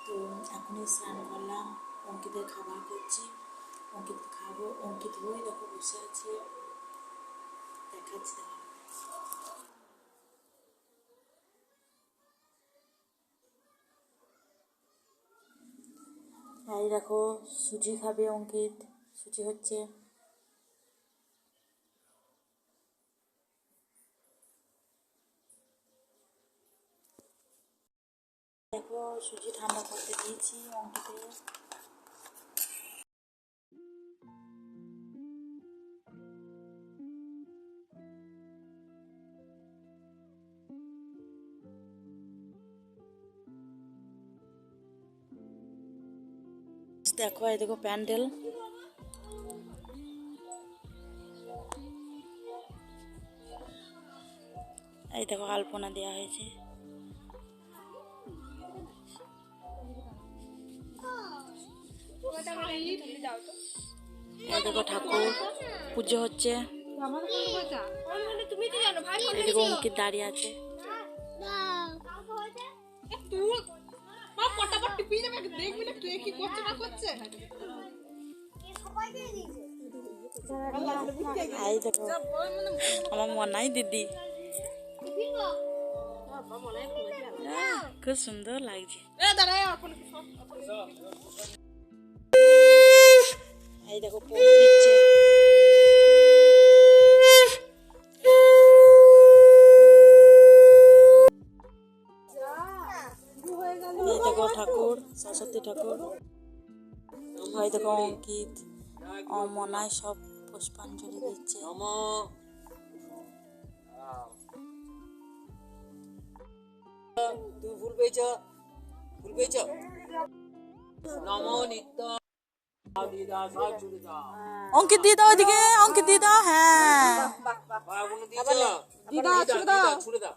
তো এখনই স্নান করলাম, অঙ্কিতের খাবার করছি, অঙ্কিত খাবো। অঙ্কিত বই দেখো বসে আছে, দেখাচ্ছি দেখো। এই দেখো সুজি খাবে অঙ্কিত, সুজি হচ্ছে। দেখো সুজি ঠান্ডা করতে দিয়েছি অঙ্কিতে। দেখো এই দেখো প্যান্ডেল, এই দেখো আলপনা দেওয়া হয়েছে। এই দেখো ঠাকুর পুজো হচ্ছে, এই দেখো অঙ্কিত দাঁড়িয়ে আছে। এই দেখো আমার মনাই দিদি, খুব সুন্দর লাগছে। এই দেখো পোজ দিচ্ছে। এই দেখো ঠাকুর, সরস্বতী ঠাকুর। এই দেখো অঙ্কিত মনায় সব পুষ্পাঞ্জলি দিচ্ছে। তুমি ফুল পেয়েছ, ফুল পেয়েছ। নমো নিত্য অঙ্কিত দিয়ে দাও ওইদিকে, অঙ্কিত দিয়ে দাও। হ্যাঁ দিদা ছুড়ে দাও, ছুড়ে দাও।